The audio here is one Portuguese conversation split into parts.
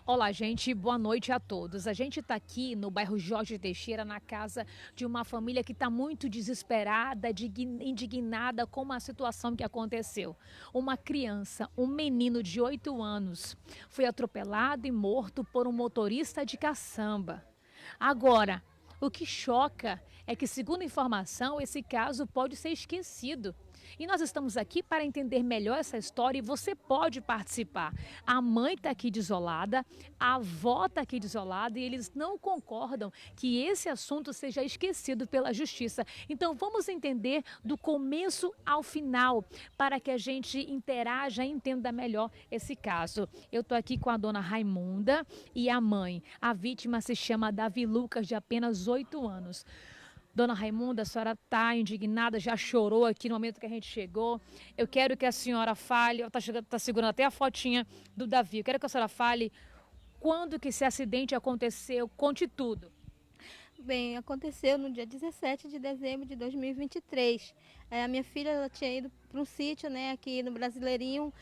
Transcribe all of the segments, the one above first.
Olá, gente, boa noite a todos. A gente está aqui no bairro Jorge Teixeira, na casa de uma família que está muito desesperada, indignada com uma situação que aconteceu. Uma criança, um menino de 8 anos, foi atropelado e morto por um motorista de caçamba. Agora, o que choca é que, segundo informação, esse caso pode ser esquecido. E nós estamos aqui para entender melhor essa história e você pode participar. A mãe está aqui desolada, a avó está aqui desolada e eles não concordam que esse assunto seja esquecido pela justiça. Então vamos entender do começo ao final para que a gente interaja e entenda melhor esse caso. Eu estou aqui com a dona Raimunda e a mãe. A vítima se chama Davi Lucas, de apenas 8 anos. Dona Raimunda, a senhora está indignada, já chorou aqui no momento que a gente chegou. Eu quero que a senhora fale, está segurando até a fotinha do Davi. Eu quero que a senhora fale quando que esse acidente aconteceu, conte tudo. Bem, aconteceu no dia 17 de dezembro de 2023. A minha filha ela tinha ido para um sítio, né, aqui no Brasileirinho,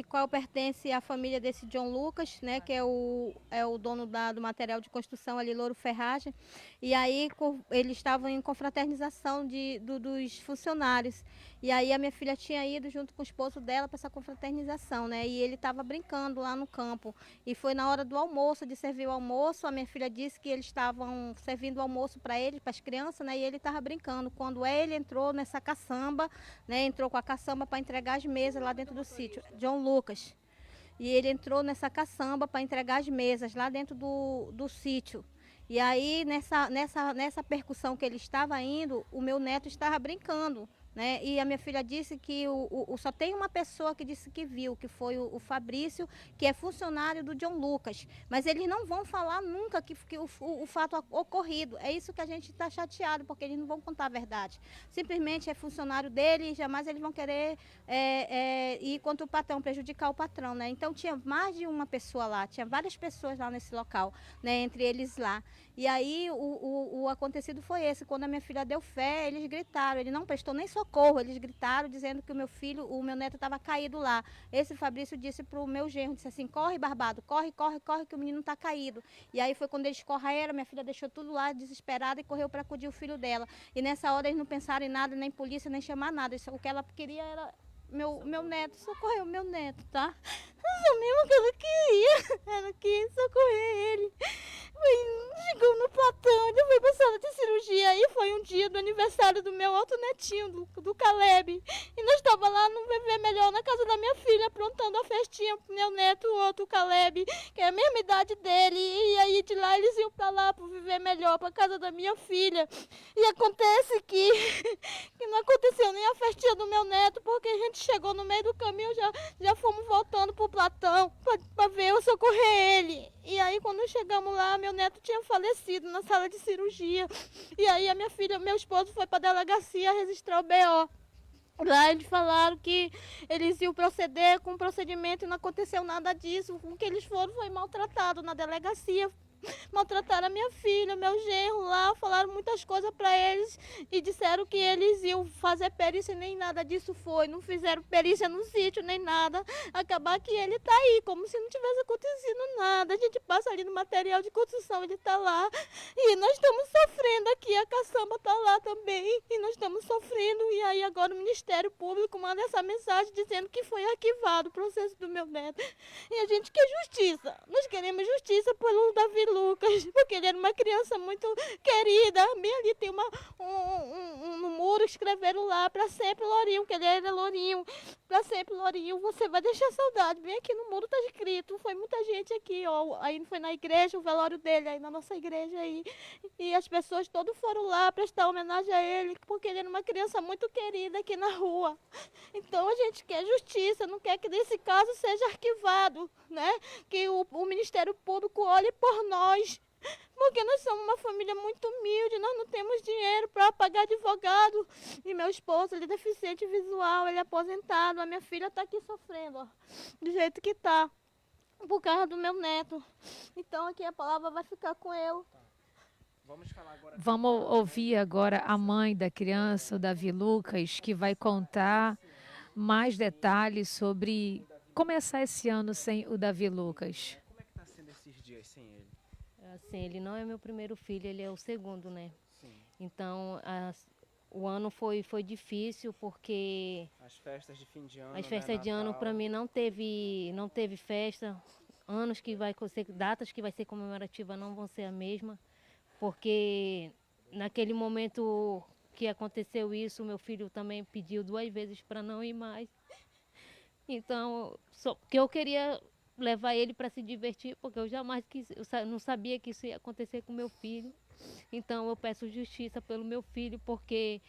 qual pertence à família desse John Lucas, né, que é o dono do material de construção ali, Louro Ferragem. E aí eles estavam em confraternização dos funcionários. E aí a minha filha tinha ido junto com o esposo dela para essa confraternização, né, e ele estava brincando lá no campo. E foi na hora do almoço, de servir o almoço, a minha filha disse que eles estavam servindo o almoço para ele, para as crianças, né, e ele estava brincando. Quando ele entrou nessa caçamba, né, entrou com a caçamba para entregar as mesas lá dentro do sítio, John Lucas. E ele entrou nessa caçamba para entregar as mesas lá dentro do sítio. E aí, nessa percussão que ele estava indo, o meu neto estava brincando, né? E a minha filha disse que só tem uma pessoa que disse que viu, que foi o Fabrício, que é funcionário do John Lucas. Mas eles não vão falar nunca que o fato ocorrido. É isso que a gente está chateado, porque eles não vão contar a verdade. Simplesmente é funcionário dele e jamais eles vão querer ir contra o patrão, prejudicar o patrão, né? Então tinha mais de uma pessoa lá, tinha várias pessoas lá nesse local, né? Entre eles lá. E aí o acontecido foi esse. Quando a minha filha deu fé, eles gritaram. Ele não prestou nem socorro. Eles gritaram dizendo que o meu neto estava caído lá. Esse Fabrício disse para o meu genro, disse assim, corre, Barbado, corre, corre, corre, que o menino está caído. E aí foi quando eles correram, minha filha deixou tudo lá desesperada e correu para acudir o filho dela. E nessa hora eles não pensaram em nada, nem polícia, nem chamar nada. O que ela queria era meu neto, socorrer o meu neto, tá? Isso mesmo que ela queria. Ela quis socorrer ele. Chegou no platão, ele foi pra sala de cirurgia. Aí foi um dia do aniversário do meu outro netinho, do Caleb. E nós estávamos lá no Viver Melhor, na casa da minha filha, aprontando a festinha pro meu neto, o outro Caleb, que é a mesma idade dele. E aí de lá eles iam pra lá, pro Viver Melhor, pra casa da minha filha. E acontece que não aconteceu nem a festinha do meu neto, porque a gente chegou no meio do caminho, já fomos voltando pro platão pra ver eu socorrer ele. E aí quando chegamos lá, meu neto tinha falecido na sala de cirurgia. E aí a minha filha, meu esposo foi pra delegacia registrar o BO. Lá eles falaram que eles iam proceder com o procedimento e não aconteceu nada disso. O que eles foram foi maltratado na delegacia. Maltrataram a minha filha, meu genro lá, falaram muitas coisas para eles e disseram que eles iam fazer perícia, nem nada disso foi. Não fizeram perícia no sítio, nem nada. Acabar que ele tá aí, como se não tivesse acontecido nada. A gente passa ali no material de construção, ele tá lá. E nós estamos sofrendo aqui, a caçamba tá lá também. E nós estamos sofrendo. E aí agora o Ministério Público manda essa mensagem dizendo que foi arquivado o processo do meu neto. E a gente quer justiça. Nós queremos justiça pelo Davi Lucas, porque ele era uma criança muito querida. Bem ali tem no muro, escreveram lá, para sempre Lourinho, que ele era Lourinho, para sempre Lourinho, você vai deixar saudade. Bem aqui no muro tá escrito, foi muita gente aqui, ó, aí foi na igreja, o velório dele, aí na nossa igreja aí, e as pessoas todas foram lá prestar homenagem a ele, porque ele era uma criança muito querida aqui na rua. Então a gente quer justiça, não quer que desse caso seja arquivado, né? Que o Ministério Público olhe por nós, porque nós somos uma família muito humilde, nós não temos dinheiro para pagar advogado. E meu esposo, ele é deficiente visual, ele é aposentado, a minha filha está aqui sofrendo, ó, do jeito que está, por causa do meu neto. Então aqui a palavra vai ficar com eu. Vamos ouvir agora a mãe da criança, o Davi Lucas, que vai contar mais detalhes sobre começar esse ano sem o Davi Lucas. Assim, ele não é meu primeiro filho, ele é o segundo, né? Sim. Então, o ano foi difícil porque As festas de fim de ano, as né? festas de ano Natal. para mim não teve festa. Anos que vai ser, datas que vai ser comemorativa não vão ser a mesma, porque naquele momento que aconteceu isso, meu filho também pediu 2 vezes para não ir mais. Então, só porque eu queria levar ele para se divertir, porque eu jamais quis, não sabia que isso ia acontecer com meu filho. Então, eu peço justiça pelo meu filho, porque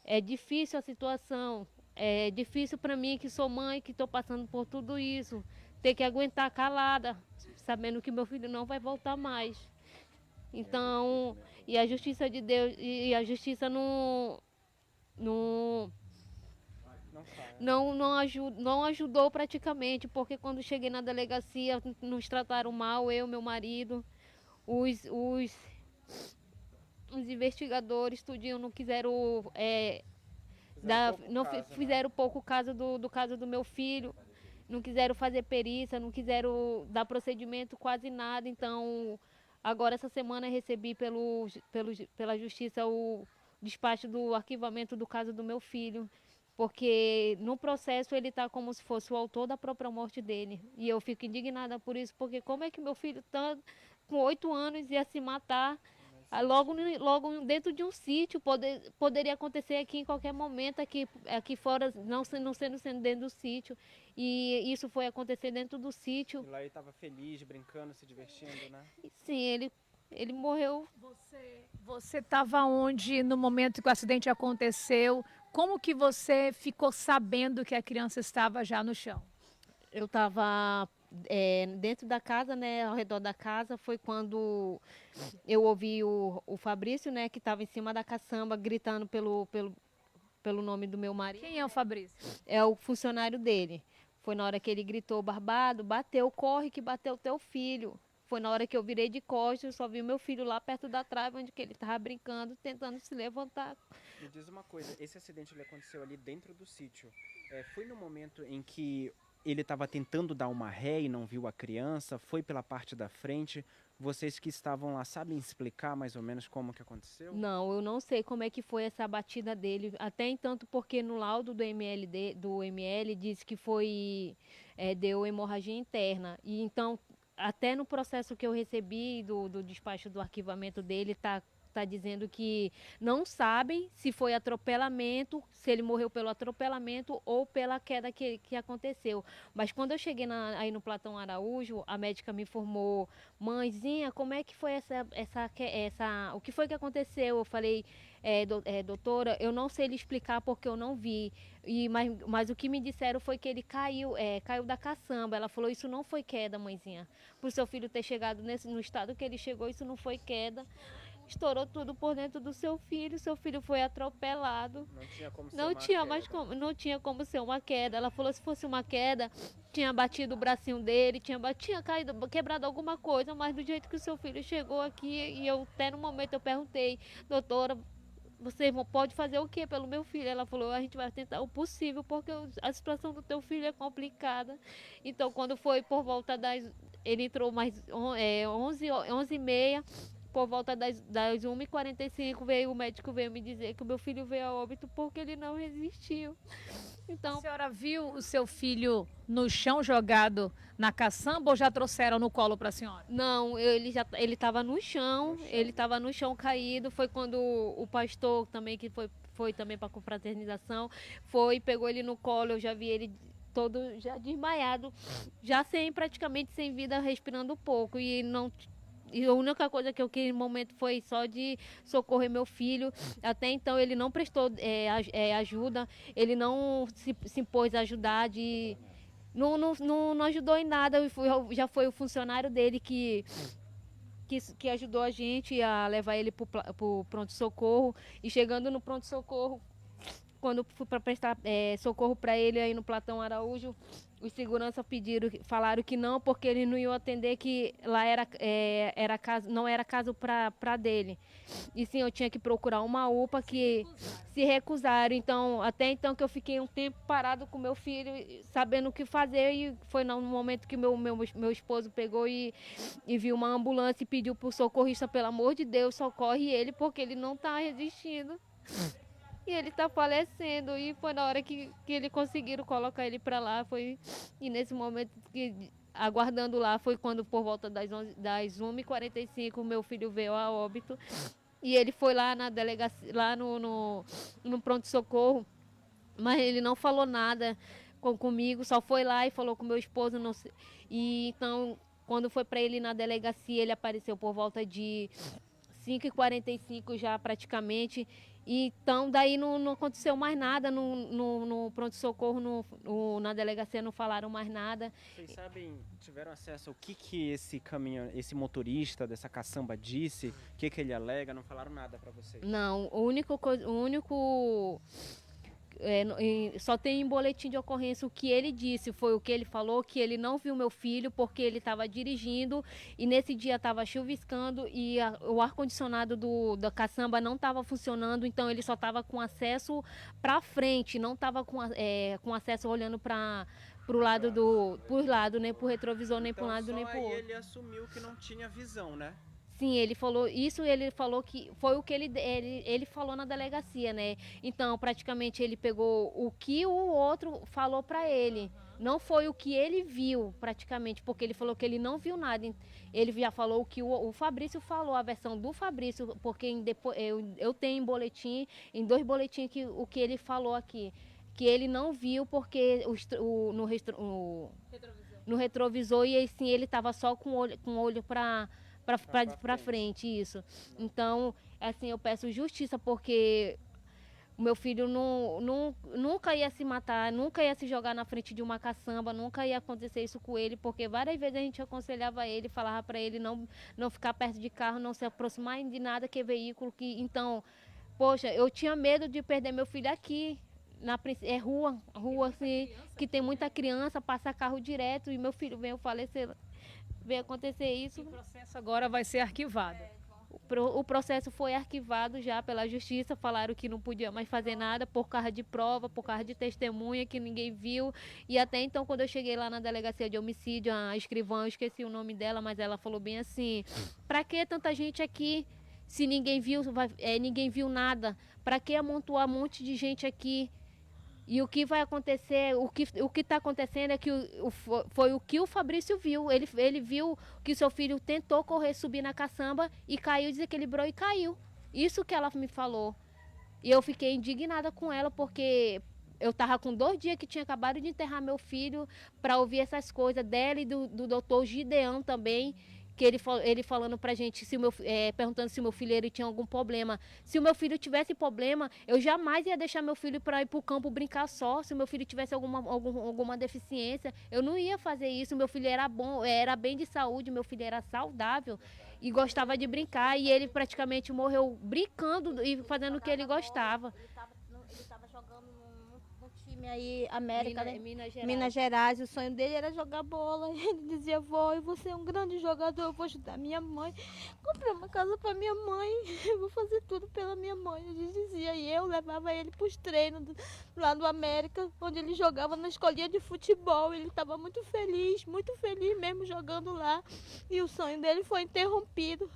é difícil a situação. É difícil para mim, que sou mãe, que estou passando por tudo isso, ter que aguentar calada, sabendo que meu filho não vai voltar mais. Então, e a justiça de Deus, e a justiça não, Não sai. não ajudou praticamente, porque quando cheguei na delegacia, nos trataram mal, eu, meu marido, os, os, os investigadores, tudinho, não quiseram não Pouco caso, né? fizeram pouco caso do caso do meu filho, não quiseram fazer perícia, não quiseram dar procedimento, quase nada. Então, agora essa semana eu recebi pela justiça o despacho do arquivamento do caso do meu filho, porque no processo ele está como se fosse o autor da própria morte dele. E eu fico indignada por isso, porque como é que meu filho está com 8 anos ia se matar? Logo dentro de um sítio, poderia acontecer aqui em qualquer momento, aqui fora, não sendo dentro do sítio. E isso foi acontecer dentro do sítio. E lá ele estava feliz, brincando, se divertindo, né? E, sim, ele morreu. Você estava onde no momento que o acidente aconteceu? Como que você ficou sabendo que a criança estava já no chão? Eu estava dentro da casa, né, ao redor da casa, foi quando eu ouvi o Fabrício, né, que estava em cima da caçamba, gritando pelo nome do meu marido. Quem é o Fabrício? É o funcionário dele. Foi na hora que ele gritou, Barbado, bateu, corre que bateu teu filho. Foi na hora que eu virei de costas, só vi meu filho lá perto da trave, onde que ele estava brincando, tentando se levantar. Me diz uma coisa, esse acidente ele aconteceu ali dentro do sítio. Foi no momento em que ele estava tentando dar uma ré e não viu a criança? Foi pela parte da frente? Vocês que estavam lá sabem explicar mais ou menos como que aconteceu? Não, eu não sei como é que foi essa batida dele. Até entanto, porque no laudo do ML diz que deu hemorragia interna. E então, até no processo que eu recebi do despacho do arquivamento dele, tá dizendo que não sabem se foi atropelamento, se ele morreu pelo atropelamento ou pela queda que aconteceu. Mas quando eu cheguei aí no Platão Araújo, a médica me informou, mãezinha, como é que foi o que foi que aconteceu? Eu falei, doutora, eu não sei lhe explicar porque eu não vi. Mas o que me disseram foi que ele caiu da caçamba. Ela falou, isso não foi queda, mãezinha. Por seu filho ter chegado no estado que ele chegou, isso não foi queda. Estourou tudo por dentro do seu filho foi atropelado. Não tinha como ser Não uma tinha queda. não tinha como ser uma queda. Ela falou, se fosse uma queda, tinha batido o bracinho dele, tinha caído, quebrado alguma coisa, mas do jeito que o seu filho chegou aqui, e eu até no momento eu perguntei, doutora, você pode fazer o que pelo meu filho? Ela falou, a gente vai tentar o possível, porque a situação do teu filho é complicada. Então, quando foi por volta ele entrou mais 11h30, por volta das 1h45 o médico veio me dizer que o meu filho veio a óbito porque ele não resistiu. Então, A senhora viu o seu filho no chão jogado na caçamba ou já trouxeram no colo para a senhora? não, ele estava no chão, ele estava no chão caído. Foi quando o pastor também, que foi também para confraternização, pegou ele no colo. Eu já vi ele todo já desmaiado, já praticamente sem vida, respirando pouco. E a única coisa que eu quis no momento foi só de socorrer meu filho. Até então ele não prestou ajuda, ele não se impôs a ajudar, não ajudou em nada. Já foi o funcionário dele que ajudou a gente a levar ele para o pronto-socorro. E chegando no pronto-socorro, quando fui para prestar socorro para ele aí no Platão Araújo, Os seguranças falaram que não, porque eles não iam atender, que lá era caso, não era caso para dele. E sim, eu tinha que procurar uma UPA que se recusaram. Então, até então que eu fiquei um tempo parado com meu filho, sabendo o que fazer. E foi no momento que meu esposo pegou e viu uma ambulância e pediu pro socorrista, pelo amor de Deus, socorre ele, porque ele não está resistindo. E ele está falecendo, e foi na hora que eles conseguiram colocar ele para lá, e nesse momento, aguardando lá, foi quando por volta das 1h45 meu filho veio a óbito, e ele foi lá na delegacia, lá no pronto-socorro, mas ele não falou nada comigo, só foi lá e falou com meu esposo, não sei, e então, quando foi para ele ir na delegacia, ele apareceu por volta de 5h45 já praticamente. Então, daí não aconteceu mais nada no pronto-socorro, na delegacia não falaram mais nada. Vocês sabem, tiveram acesso ao que esse motorista dessa caçamba disse? O que ele alega? Não falaram nada para vocês? Não, o único só tem em boletim de ocorrência o que ele disse, foi o que ele falou, que ele não viu meu filho porque ele estava dirigindo e nesse dia estava chuviscando e o ar-condicionado da caçamba não estava funcionando, então ele só estava com acesso para frente, não estava com acesso olhando para pro lado, nem pro retrovisor, nem então, para um lado, nem pro outro. Ele assumiu que não tinha visão, né? Sim, ele falou isso, ele falou que foi o que ele falou na delegacia, né? Então, praticamente ele pegou o que o outro falou para ele. Não foi o que ele viu, praticamente, porque ele falou que ele não viu nada. Ele já falou o que o Fabrício falou, a versão do Fabrício, porque eu tenho em 2 boletins o que ele falou aqui. Que ele não viu porque no retrovisor e assim ele estava só com o olho para frente, isso. Então, assim, eu peço justiça, porque o meu filho nunca ia se matar, nunca ia se jogar na frente de uma caçamba, nunca ia acontecer isso com ele, porque várias vezes a gente aconselhava ele, falava para ele não ficar perto de carro, não se aproximar de nada que é veículo. Então, poxa, eu tinha medo de perder meu filho aqui. Rua assim, que tem muita criança, passa carro direto, e meu filho veio falecer. Veio acontecer isso. O processo agora vai ser arquivado. O processo foi arquivado já pela justiça, falaram que não podia mais fazer nada por causa de prova, por causa de testemunha que ninguém viu. E até então, quando eu cheguei lá na delegacia de homicídio, a escrivã, eu esqueci o nome dela, mas ela falou bem assim: pra que tanta gente aqui se ninguém viu nada? Pra que amontoar um monte de gente aqui? E o que vai acontecer, o que está acontecendo é que foi o que o Fabrício viu. Ele viu que seu filho tentou subir na caçamba e caiu, desequilibrou e caiu. Isso que ela me falou. E eu fiquei indignada com ela, porque eu estava com 2 dias que tinha acabado de enterrar meu filho, para ouvir essas coisas dela e do doutor Gideão também. Que ele falando pra gente, perguntando se o meu filho tinha algum problema. Se o meu filho tivesse problema, eu jamais ia deixar meu filho para ir pro campo brincar só. Se o meu filho tivesse alguma deficiência, eu não ia fazer isso. Meu filho era bom, era bem de saúde, meu filho era saudável e gostava de brincar. E ele praticamente morreu brincando e fazendo o que ele gostava. Ele estava jogando no time aí, América, né? Minas Gerais. O sonho dele era jogar bola. Ele dizia: vó, eu vou ser um grande jogador, eu vou ajudar minha mãe, comprar uma casa para minha mãe, eu vou fazer tudo pela minha mãe. Ele dizia, e eu levava ele para os treinos lá do América, onde ele jogava na escolinha de futebol. Ele estava muito feliz mesmo jogando lá. E o sonho dele foi interrompido.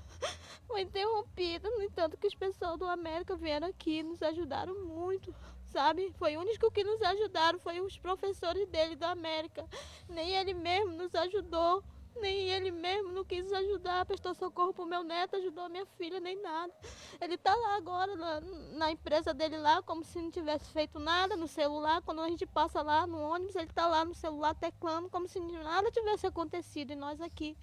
Foi interrompido. No entanto, que os pessoal do América vieram aqui, nos ajudaram muito, sabe? Foi o único que nos ajudaram, foi os professores dele da América. Nem ele mesmo nos ajudou, nem ele mesmo não quis ajudar, prestou socorro pro meu neto, ajudou a minha filha, nem nada. Ele tá lá agora, na empresa dele lá, como se não tivesse feito nada, no celular. Quando a gente passa lá no ônibus, ele tá lá no celular teclando, como se nada tivesse acontecido. E nós aqui,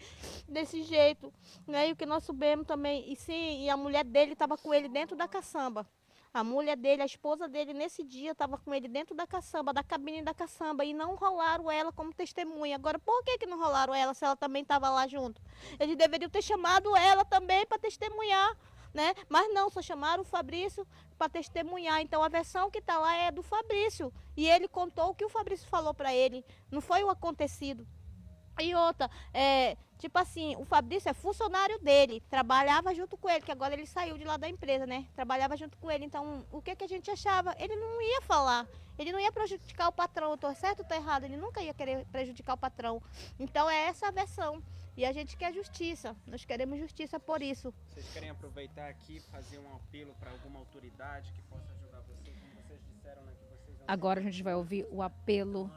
desse jeito, né? E o que nós soubemos também, e a mulher dele estava com ele dentro da caçamba. A mulher dele, a esposa dele, nesse dia, estava com ele dentro da caçamba, da cabine da caçamba, e não rolaram ela como testemunha. Agora, por que não rolaram ela se ela também estava lá junto? Eles deveriam ter chamado ela também para testemunhar, né? Mas não, só chamaram o Fabrício para testemunhar. Então a versão que está lá é do Fabrício. E ele contou o que o Fabrício falou para ele, não foi o acontecido. E outra, tipo assim, o Fabrício é funcionário dele, trabalhava junto com ele, que agora ele saiu de lá da empresa, né? Trabalhava junto com ele, então o que a gente achava? Ele não ia falar, ele não ia prejudicar o patrão, eu tô certo ou tô errado, ele nunca ia querer prejudicar o patrão. Então é essa a versão. E a gente quer justiça, nós queremos justiça por isso. Vocês querem aproveitar aqui e fazer um apelo para alguma autoridade que possa ajudar vocês, como vocês disseram, né, que vocês vão... Agora a gente vai ouvir o apelo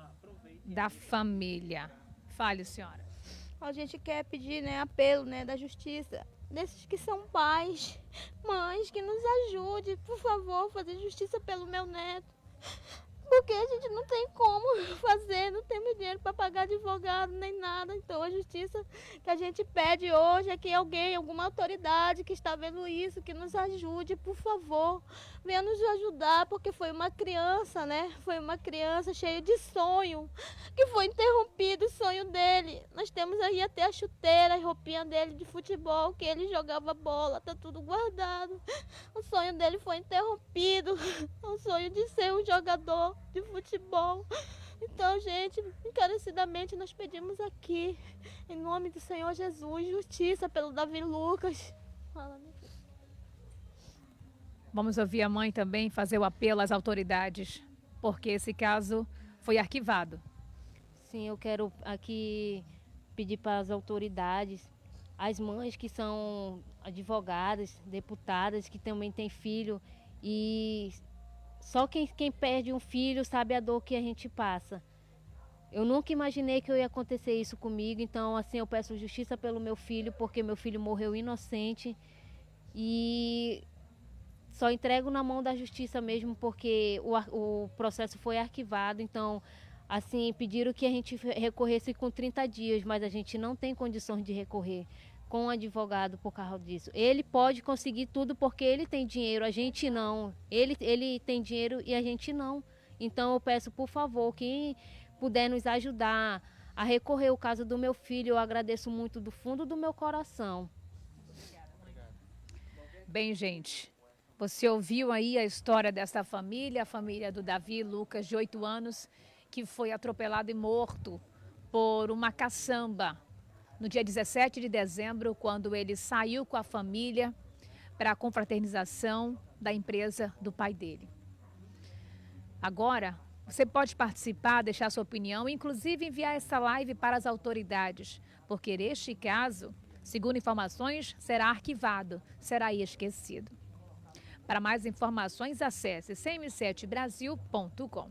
da família. Fale, senhora. A gente quer pedir, né, apelo, né, da justiça, desses que são pais, mães, que nos ajude, por favor, fazer justiça pelo meu neto. Porque a gente não tem como fazer, não temos dinheiro para pagar advogado nem nada. Então a justiça que a gente pede hoje é que alguém, alguma autoridade que está vendo isso, que nos ajude, por favor. Venha nos ajudar, porque foi uma criança, né? Foi uma criança cheia de sonho, que foi interrompido o sonho dele. Nós temos aí até a chuteira, a roupinha dele de futebol, que ele jogava bola, tá tudo guardado. O sonho dele foi interrompido, o sonho de ser um jogador de futebol. Então, gente, encarecidamente nós pedimos aqui, em nome do Senhor Jesus, justiça pelo Davi Lucas. Fala, minha filha. Vamos ouvir a mãe também fazer o apelo às autoridades, porque esse caso foi arquivado. Sim, eu quero aqui pedir para as autoridades, as mães que são advogadas, deputadas, que também têm filho, e só quem perde um filho sabe a dor que a gente passa. Eu nunca imaginei que ia acontecer isso comigo, então assim eu peço justiça pelo meu filho, porque meu filho morreu inocente e só entrego na mão da justiça mesmo, porque o processo foi arquivado, então assim pediram que a gente recorresse com 30 dias, mas a gente não tem condições de recorrer com o advogado por causa disso. Ele pode conseguir tudo porque ele tem dinheiro, a gente não. Ele tem dinheiro e a gente não. Então eu peço, por favor, quem puder nos ajudar a recorrer o caso do meu filho, eu agradeço muito do fundo do meu coração. Bem, gente, você ouviu aí a história dessa família, a família do Davi Lucas, de 8 anos, que foi atropelado e morto por uma caçamba no dia 17 de dezembro, quando ele saiu com a família para a confraternização da empresa do pai dele. Agora, você pode participar, deixar sua opinião, inclusive enviar essa live para as autoridades, porque este caso, segundo informações, será arquivado, será esquecido. Para mais informações, acesse cm7brasil.com.